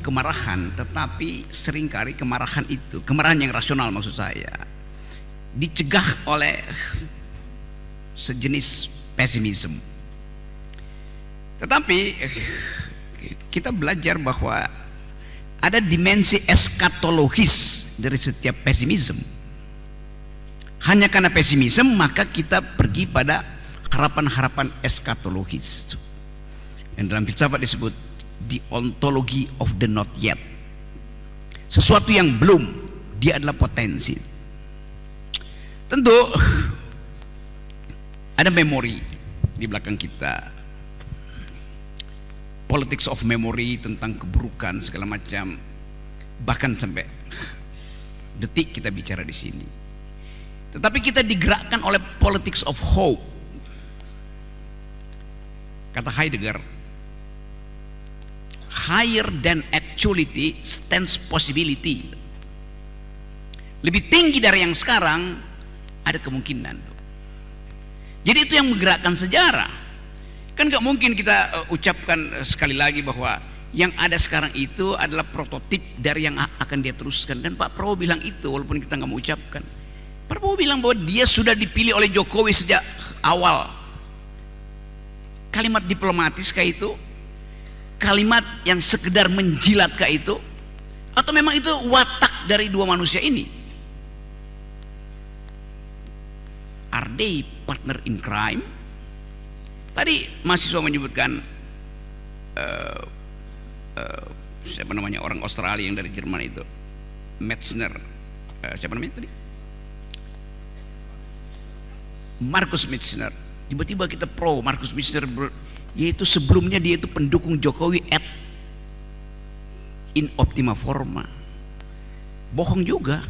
kemarahan, tetapi seringkali kemarahan itu, kemarahan yang rasional maksud saya, dicegah oleh sejenis pesimisme. Tetapi kita belajar bahwa ada dimensi eskatologis dari setiap pesimisme. Hanya karena pesimisme maka kita pergi pada harapan-harapan eskatologis yang dalam filsafat disebut the ontology of the not yet. Sesuatu yang belum, dia adalah potensi. Tentu ada memori di belakang kita, politics of memory, tentang keburukan segala macam, bahkan sampai detik kita bicara di sini. Tetapi kita digerakkan oleh politics of hope. Kata Heidegger, higher than actuality stands possibility. Lebih tinggi dari yang sekarang ada kemungkinan. Jadi itu yang menggerakkan sejarah. Kan gak mungkin kita ucapkan sekali lagi bahwa yang ada sekarang itu adalah prototip dari yang akan dia teruskan. Dan Pak Prabowo bilang itu walaupun kita gak mau ucapkan. Pak Prabowo bilang bahwa dia sudah dipilih oleh Jokowi sejak awal. Kalimat diplomatis kayak itu, kalimat yang sekedar menjilat kayak itu, atau memang itu watak dari dua manusia ini? Are they partner in crime? Tadi mahasiswa menyebutkan siapa namanya, orang Australia yang dari Jerman itu, Metzner, siapa namanya tadi? Markus Metzner. Tiba-tiba kita pro Markus Metzner, yaitu sebelumnya dia itu pendukung Jokowi in optima forma. Bohong juga.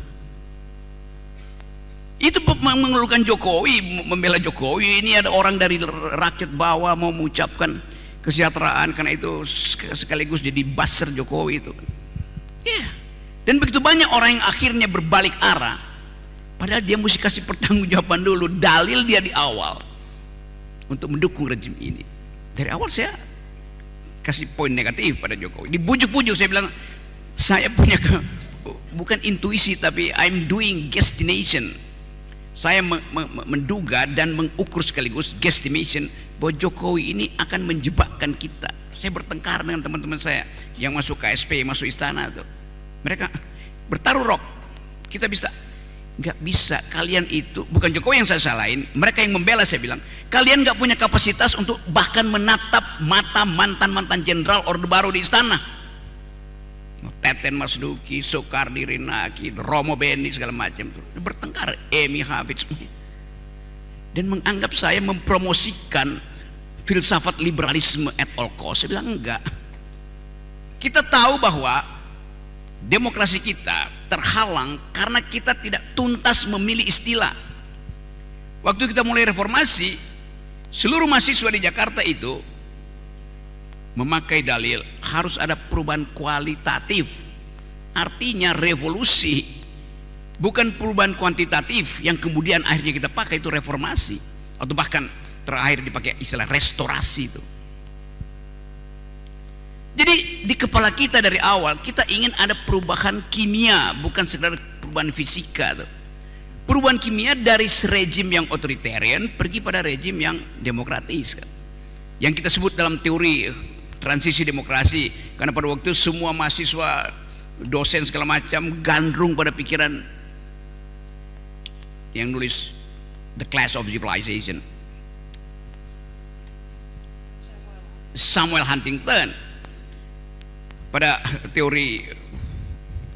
Itu mengeluhkan Jokowi, membela Jokowi. Ini ada orang dari rakyat bawah mau mengucapkan kesejahteraan, karena itu sekaligus jadi buzzer Jokowi itu. Ya. Dan begitu banyak orang yang akhirnya berbalik arah, padahal dia mesti kasih pertanggungjawaban dulu, dalil dia di awal untuk mendukung rejim ini. Dari awal saya kasih poin negatif pada Jokowi. Dibujuk-bujuk saya bilang, saya punya bukan intuisi tapi I'm doing guesstimation. Saya menduga dan mengukur sekaligus guesstimation bahwa Jokowi ini akan menjebakkan kita. Saya bertengkar dengan teman-teman saya yang masuk KSP, masuk istana tuh. Mereka bertaruh rok. Kita bisa. Nggak bisa, kalian itu bukan Jokowi yang saya salahin, mereka yang membela. Saya bilang kalian nggak punya kapasitas untuk bahkan menatap mata mantan-mantan jenderal Orde Baru di istana, Teten Mas Duki, Soekardi Rinaki, Romo Beni segala macam, bertengkar, Emi Hafiz, dan menganggap saya mempromosikan filsafat liberalisme at all cost. Saya bilang enggak. Kita tahu bahwa demokrasi kita terhalang karena kita tidak tuntas memilih istilah. Waktu kita mulai reformasi, seluruh mahasiswa di Jakarta itu memakai dalil harus ada perubahan kualitatif. Artinya revolusi, bukan perubahan kuantitatif yang kemudian akhirnya kita pakai itu reformasi, atau bahkan terakhir dipakai istilah restorasi itu. Jadi di kepala kita dari awal kita ingin ada perubahan kimia, bukan sekedar perubahan fisika tuh. Perubahan kimia dari rejim yang otoritarian pergi pada rejim yang demokratis kan. Yang kita sebut dalam teori transisi demokrasi, karena pada waktu itu semua mahasiswa, dosen segala macam gandrung pada pikiran yang nulis The Clash of Civilization, Samuel Huntington. Pada teori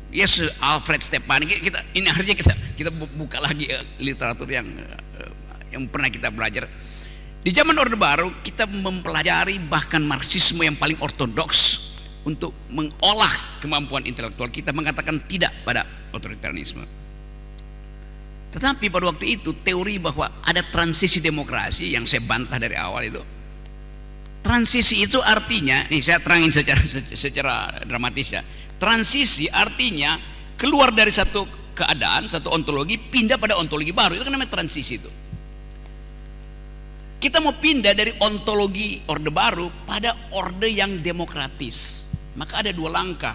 yes, Alfred Stepan, kita ini akhirnya kita buka lagi literatur yang pernah kita belajar. Di zaman Orde Baru kita mempelajari bahkan Marxisme yang paling ortodoks untuk mengolah kemampuan intelektual kita, mengatakan tidak pada otoritarianisme. Tetapi pada waktu itu teori bahwa ada transisi demokrasi yang saya bantah dari awal itu. Transisi itu artinya, nih saya terangin secara dramatis ya. Transisi artinya keluar dari satu keadaan, satu ontologi, pindah pada ontologi baru. Itu kan namanya transisi itu. Kita mau pindah dari ontologi Orde Baru pada orde yang demokratis. Maka ada dua langkah: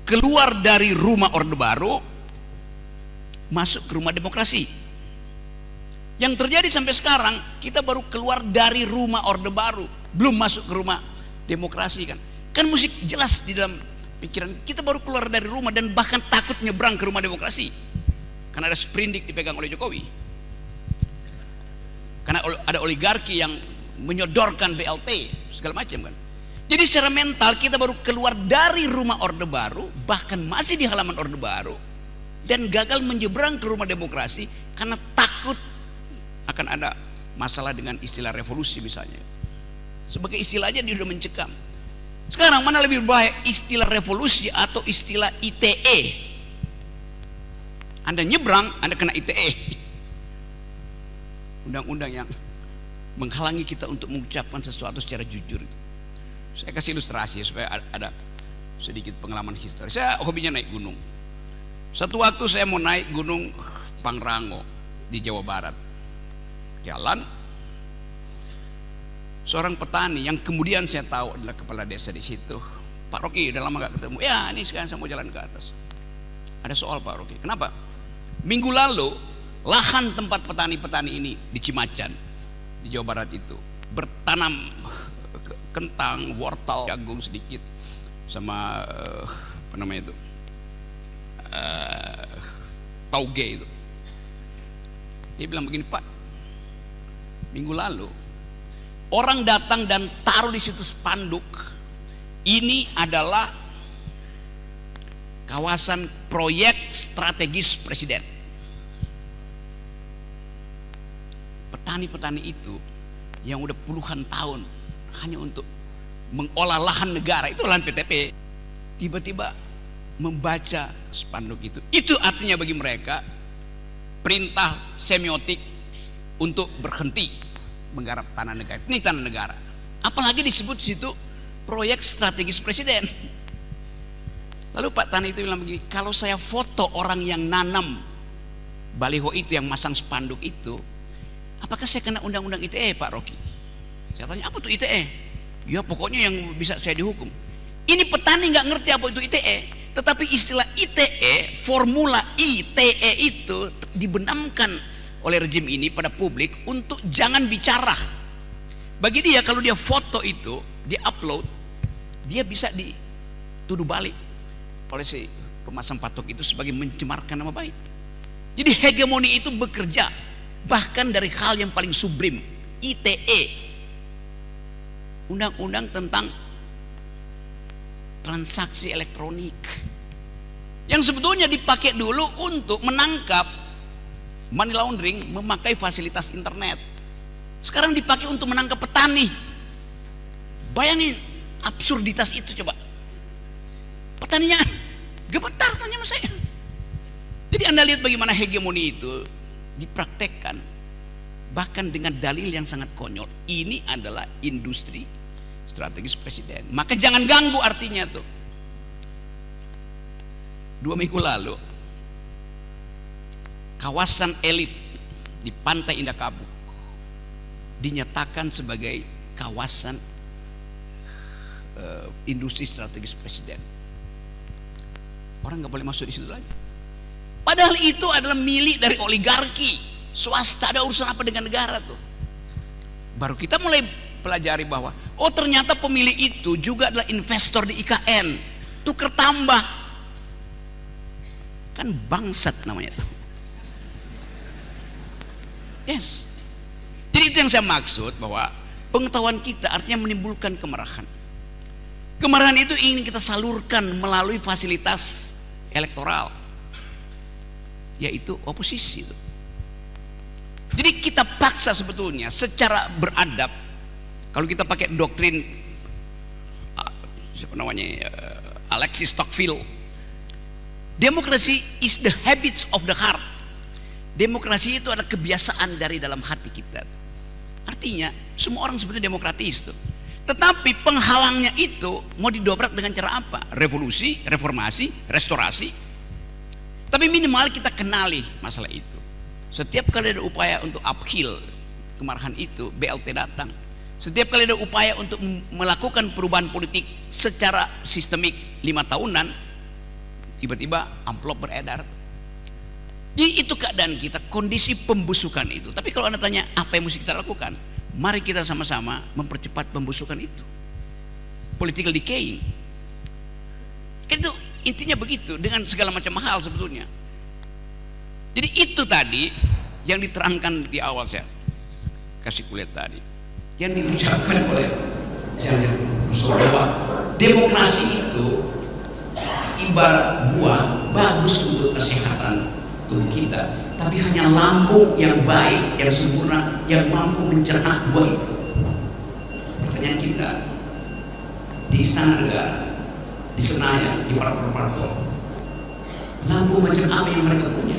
keluar dari rumah Orde Baru, masuk ke rumah demokrasi. Yang terjadi sampai sekarang, kita baru keluar dari rumah Orde Baru, belum masuk ke rumah demokrasi. Kan musik jelas di dalam pikiran kita, baru keluar dari rumah dan bahkan takut nyebrang ke rumah demokrasi karena ada sprindik dipegang oleh Jokowi, karena ada oligarki yang menyodorkan BLT segala macam kan. Jadi secara mental kita baru keluar dari rumah Orde Baru, bahkan masih di halaman Orde Baru, dan gagal menyeberang ke rumah demokrasi karena takut akan ada masalah dengan istilah revolusi misalnya. Sebagai istilah aja dia sudah mencekam. Sekarang mana lebih bahaya, istilah revolusi atau istilah ITE? Anda nyebrang, Anda kena ITE, undang-undang yang menghalangi kita untuk mengucapkan sesuatu secara jujur. Saya kasih ilustrasi supaya ada sedikit pengalaman histori. Saya hobinya naik gunung. Satu waktu saya mau naik gunung Pangrango di Jawa Barat. Jalan, seorang petani yang kemudian saya tahu adalah kepala desa di situ. Pak Rocky, udah lama gak ketemu. Ya, ini sekarang saya mau jalan ke atas. Ada soal Pak Rocky. Kenapa? Minggu lalu lahan tempat petani-petani ini di Cimacan di Jawa Barat itu bertanam kentang, wortel, jagung sedikit, sama apa namanya itu, tauge itu. Dia bilang begini, Pak, minggu lalu orang datang dan taruh di situ spanduk, ini adalah kawasan proyek strategis presiden. Petani-petani itu yang udah puluhan tahun hanya untuk mengolah lahan negara, itu lahan PTP, tiba-tiba membaca spanduk itu artinya bagi mereka perintah semiotik untuk berhenti menggarap tanah negara. Ini tanah negara, apalagi disebut situ proyek strategis presiden. Lalu Pak Tani itu bilang begini, kalau saya foto orang yang nanam baliho itu, yang masang spanduk itu, apakah saya kena undang-undang ITE, Pak Rocky? Saya tanya, apa tuh ITE? Ya pokoknya yang bisa saya dihukum. Ini petani nggak ngerti apa itu ITE, tetapi istilah ITE, formula ITE itu dibenamkan oleh rejim ini pada publik untuk jangan bicara. Bagi dia, kalau dia foto itu, dia upload, dia bisa dituduh balik oleh si pemasang patok itu sebagai mencemarkan nama baik. Jadi hegemoni itu bekerja bahkan dari hal yang paling sublim. ITE, undang-undang tentang transaksi elektronik, yang sebetulnya dipakai dulu untuk menangkap money laundering, memakai fasilitas internet. Sekarang dipakai untuk menangkap petani. Bayangin absurditas itu coba. Petaninya gemetar tanya sama saya. Jadi Anda lihat bagaimana hegemoni itu dipraktekkan, bahkan dengan dalil yang sangat konyol. Ini adalah industri strategis presiden, maka jangan ganggu, artinya tuh. 2 minggu lalu kawasan elit di Pantai Indah Kapuk dinyatakan sebagai kawasan industri strategis presiden. Orang nggak boleh masuk di situ lagi. Padahal itu adalah milik dari oligarki swasta, ada urusan apa dengan negara tuh? Baru kita mulai pelajari bahwa oh ternyata pemilik itu juga adalah investor di IKN, tuker tambah, kan bangsat namanya tuh. Yes. Jadi itu yang saya maksud, bahwa pengetahuan kita artinya menimbulkan kemarahan. Kemarahan itu ingin kita salurkan melalui fasilitas elektoral, yaitu oposisi. Jadi kita paksa sebetulnya secara beradab. Kalau kita pakai doktrin siapa namanya, Alexis Tocqueville, demokrasi is the habits of the heart. Demokrasi itu adalah kebiasaan dari dalam hati kita. Artinya semua orang sebetulnya demokratis tuh. Tetapi penghalangnya itu mau didobrak dengan cara apa? Revolusi, reformasi, restorasi. Tapi minimal kita kenali masalah itu. Setiap kali ada upaya untuk uphill kemarahan itu, BLT datang. Setiap kali ada upaya untuk melakukan perubahan politik secara sistemik 5 tahunan, tiba-tiba amplop beredar. Jadi itu keadaan kita, kondisi pembusukan itu. Tapi kalau Anda tanya apa yang mesti kita lakukan, mari kita sama-sama mempercepat pembusukan itu. Political decaying. Itu intinya begitu, dengan segala macam hal sebetulnya. Jadi itu tadi yang diterangkan di awal, saya kasih kulihat tadi, yang diucapkan oleh bahwa demokrasi itu ibarat buah, bagus untuk kesehatan tubuh kita, tapi hanya lambung yang baik, yang sempurna, yang mampu mencerna buah itu. Pertanyaan kita, di Istana Negara, di Senayan, di parpol-parpol, lambung macam apa yang mereka punya?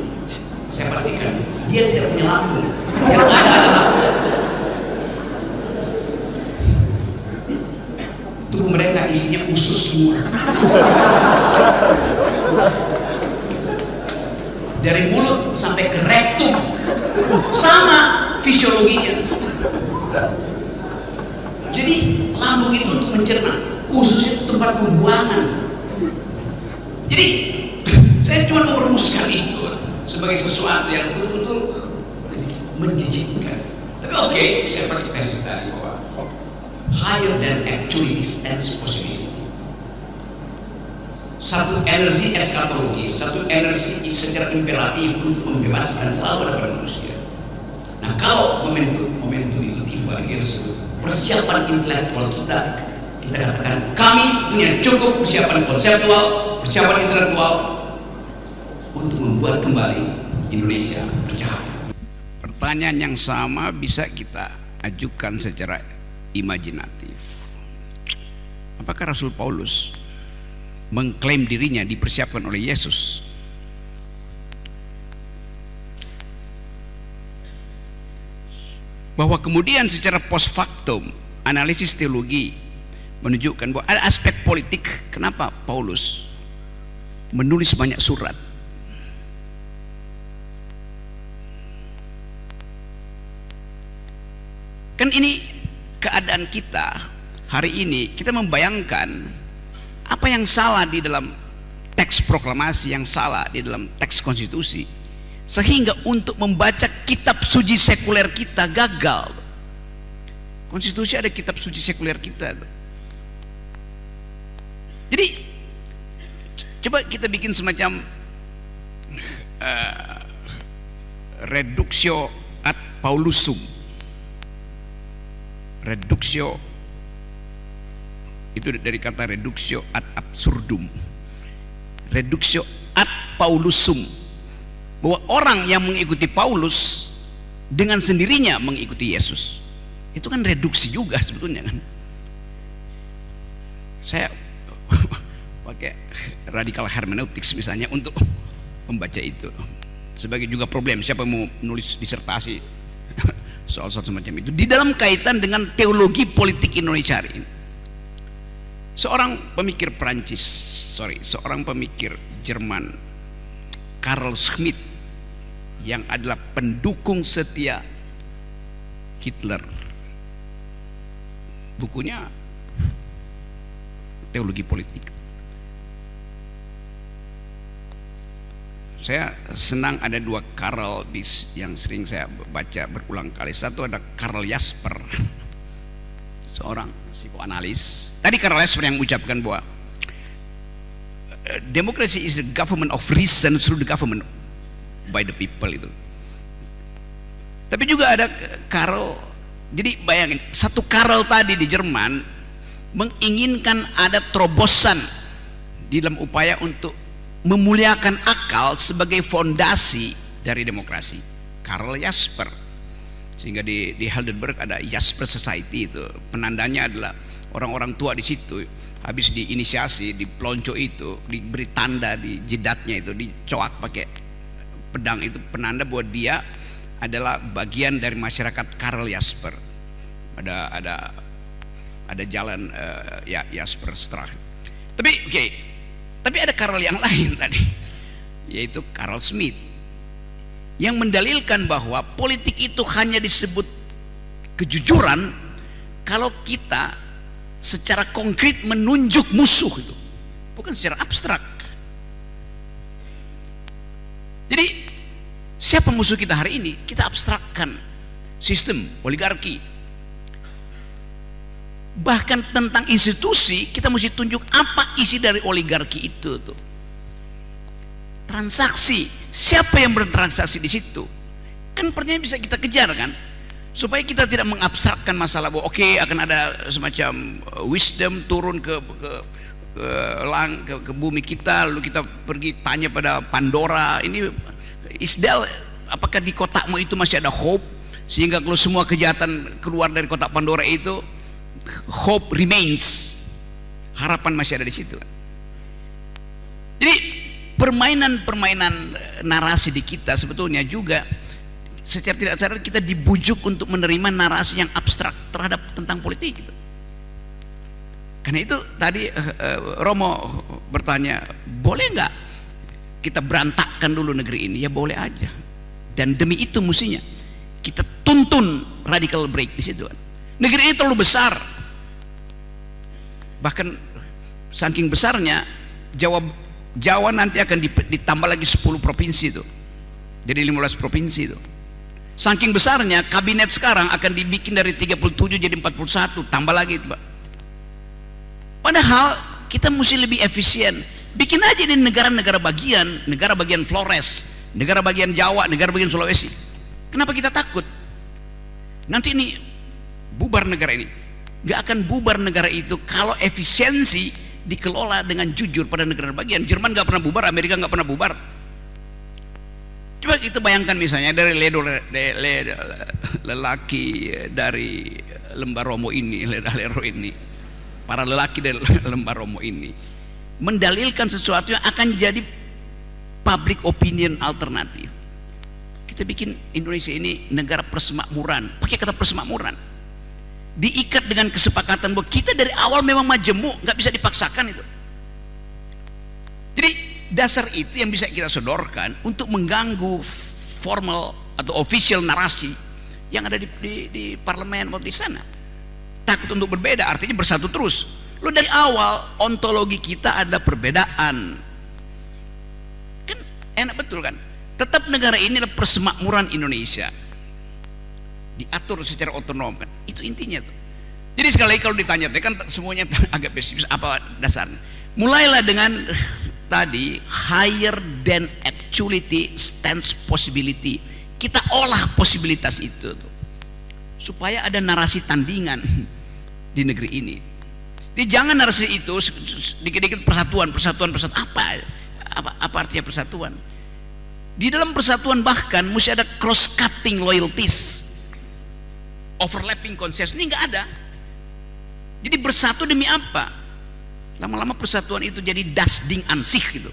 Saya pastikan dia tidak punya lambung. Yang ada adalah tubuh mereka isinya usus semua. Dari mulut sampai ke rektum sama fisiologinya. Jadi lambung itu untuk mencerna, usus itu tempat pembuangan. Jadi saya cuma mau merumuskan itu sebagai sesuatu yang betul-betul menjijikkan. Tapi oke, saya kasih tadi bahwa higher than actually is possibility. Satu energi eskatologi, satu energi secara imperatif untuk membebaskan seluruh manusia. Nah, kalau momentum itu tiba, kita sebut persiapan intelektual kita katakan kami punya cukup persiapan konseptual, persiapan intelektual untuk membuat kembali Indonesia bercahaya. Pertanyaan yang sama bisa kita ajukan secara imajinatif. Apakah Rasul Paulus mengklaim dirinya dipersiapkan oleh Yesus? Bahwa kemudian secara post factum analisis teologi menunjukkan bahwa ada aspek politik kenapa Paulus menulis banyak surat. Kan ini keadaan kita hari ini, kita membayangkan apa yang salah di dalam teks proklamasi, yang salah di dalam teks konstitusi, sehingga untuk membaca kitab suci sekuler kita gagal. Konstitusi ada kitab suci sekuler kita. Jadi coba kita bikin semacam reductio ad Paulusum. Reductio itu dari kata reductio ad absurdum. Reductio ad Paulusum, bahwa orang yang mengikuti Paulus dengan sendirinya mengikuti Yesus. Itu kan reduksi juga sebetulnya kan. Saya pakai radikal hermeneutics misalnya untuk membaca itu. Sebagai juga problem, siapa mau menulis disertasi soal-soal semacam itu di dalam kaitan dengan teologi politik Indonesia hari ini. Seorang pemikir Jerman, Carl Schmitt, yang adalah pendukung setia Hitler, bukunya teologi politik. Saya senang ada dua Karl yang sering saya baca berulang kali. Satu ada Karl Jasper, seorang psikoanalis. Tadi Karl Jasper yang mengucapkan bahwa democracy is the government of reason through the government by the people itu. Tapi juga ada Karl, jadi bayangin, satu Karl tadi di Jerman menginginkan ada terobosan di dalam upaya untuk memuliakan akal sebagai fondasi dari demokrasi. Karl Jasper, sehingga di Heidelberg ada Jasper Society, itu penandanya adalah orang-orang tua di situ habis diinisiasi, dipelonco itu, diberi tanda di jidatnya itu, dicoak pakai pedang, itu penanda bahwa dia adalah bagian dari masyarakat Karl Jasper. Ada jalan Jasper Straat. Tapi tapi ada Karl yang lain tadi, yaitu Carl Schmitt, yang mendalilkan bahwa politik itu hanya disebut kejujuran kalau kita secara konkret menunjuk musuh itu, bukan secara abstrak. Jadi siapa musuh kita hari ini? Kita abstrakkan sistem oligarki. Bahkan tentang institusi kita mesti tunjuk apa isi dari oligarki itu tuh. Transaksi, siapa yang bertransaksi di situ? Kan pertanyaan bisa kita kejar kan? Supaya kita tidak mengabstrakkan masalah bahwa oke, akan ada semacam wisdom turun ke bumi kita, lalu kita pergi tanya pada Pandora, ini Isdal, apakah di kotakmu itu masih ada hope, sehingga kalau semua kejahatan keluar dari kotak Pandora itu, hope remains, harapan masih ada di situ. Jadi permainan narasi di kita sebetulnya juga secara tidak sadar kita dibujuk untuk menerima narasi yang abstrak terhadap tentang politik gitu. Karena itu tadi Romo bertanya, boleh nggak kita berantakkan dulu negeri ini? Ya boleh aja. Dan demi itu mestinya kita tuntun radical break di situ. Negeri ini terlalu besar. Bahkan saking besarnya Jawa nanti akan ditambah lagi 10 provinsi itu. Jadi 15 provinsi itu. Saking besarnya kabinet sekarang akan dibikin dari 37 jadi 41, tambah lagi Pak. Padahal kita mesti lebih efisien. Bikin aja di negara bagian Flores, negara bagian Jawa, negara bagian Sulawesi. Kenapa kita takut? Nanti ini bubar negara ini. Gak akan bubar negara itu kalau efisiensi dikelola dengan jujur pada negara bagian. Jerman gak pernah bubar, Amerika gak pernah bubar. Coba kita bayangkan misalnya dari lelaki dari Lembah Romo ini, para lelaki dari Lembah Romo ini mendalilkan sesuatu yang akan jadi public opinion alternatif. Kita bikin Indonesia ini negara persemakmuran, pakai kata persemakmuran, diikat dengan kesepakatan bahwa kita dari awal memang majemuk, nggak bisa dipaksakan itu. Jadi dasar itu yang bisa kita sodorkan untuk mengganggu formal atau official narasi yang ada di parlemen waktu di sana. Takut untuk berbeda, artinya bersatu terus. Lo dari awal ontologi kita adalah perbedaan. Kan enak betul kan? Tetap negara ini adalah persemakmuran Indonesia. Diatur secara otonom kan. Itu intinya tuh. Jadi sekali lagi kalau ditanya kan semuanya agak pesimis, apa dasarnya? Mulailah dengan tadi higher than actuality stands possibility. Kita olah posibilitas itu tuh, supaya ada narasi tandingan di negeri ini. Jadi jangan narasi itu dikit-dikit persatuan. Apa artinya persatuan? Di dalam persatuan bahkan mesti ada cross cutting loyalties, overlapping consensus. Ini nggak ada. Jadi bersatu demi apa? Lama-lama persatuan itu jadi dasding ansih gitu,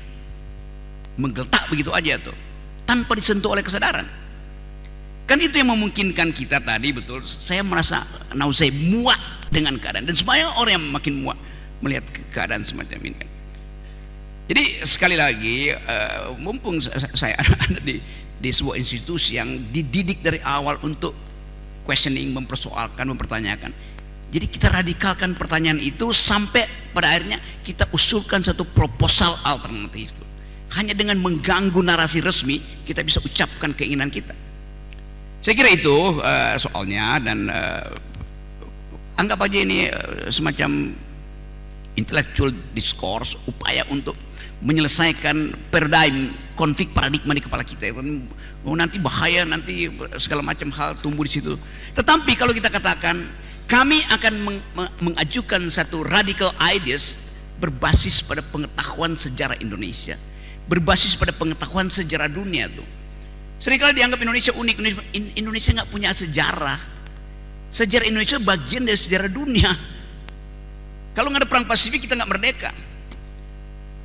menggeletak begitu aja tuh, tanpa disentuh oleh kesadaran. Kan itu yang memungkinkan kita tadi, betul, saya merasa nausai, muak dengan keadaan, dan semuanya orang yang makin muak melihat keadaan semacam ini kan. Jadi sekali lagi mumpung saya ada di sebuah institusi yang dididik dari awal untuk questioning, mempersoalkan, mempertanyakan. Jadi kita radikalkan pertanyaan itu sampai pada akhirnya kita usulkan satu proposal alternatif itu. Hanya dengan mengganggu narasi resmi kita bisa ucapkan keinginan kita. Saya kira itu soalnya, dan anggap aja ini semacam intellectual discourse, upaya untuk menyelesaikan paradigm, konflik paradigma di kepala kita. Nanti bahaya, nanti segala macam hal tumbuh di situ. Tetapi kalau kita katakan kami akan mengajukan satu radical ideas berbasis pada pengetahuan sejarah Indonesia, berbasis pada pengetahuan sejarah dunia tuh. Seringkali dianggap Indonesia unik. Indonesia nggak punya sejarah. Sejarah Indonesia bagian dari sejarah dunia. Kalau nggak ada perang Pasifik kita nggak merdeka.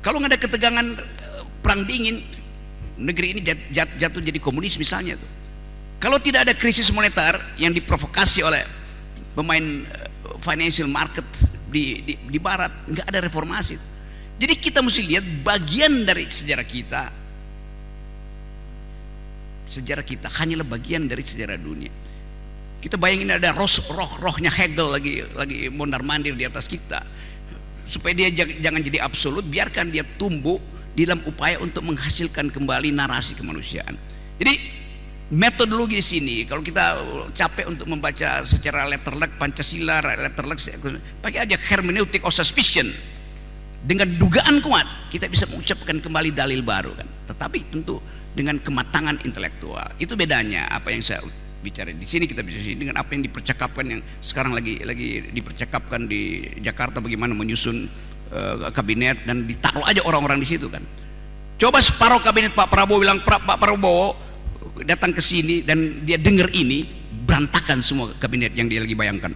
Kalau nggak ada ketegangan perang dingin, negeri ini jatuh jadi komunis misalnya tuh. Kalau tidak ada krisis moneter yang diprovokasi oleh pemain financial market di barat, nggak ada reformasi. Jadi kita mesti lihat bagian dari sejarah kita. Sejarah kita hanyalah bagian dari sejarah dunia. Kita bayangin ada rohnya Hegel lagi mondar-mandir di atas kita. Supaya dia jangan jadi absolut, biarkan dia tumbuh di dalam upaya untuk menghasilkan kembali narasi kemanusiaan. Jadi metodologi di sini, kalau kita capek untuk membaca secara letterlek Pancasila, letterlek, pakai aja hermeneutic of suspicion. Dengan dugaan kuat kita bisa mengucapkan kembali dalil baru kan. Tetapi tentu dengan kematangan intelektual. Itu bedanya apa yang saya bicara di sini, kita bisa dengan apa yang dipercakapkan, yang sekarang lagi dipercakapkan di Jakarta, bagaimana menyusun kabinet dan ditaruh aja orang-orang di situ kan. Coba separuh kabinet Pak Prabowo bilang, Pak Prabowo datang ke sini dan dia dengar ini, berantakan semua kabinet yang dia lagi bayangkan.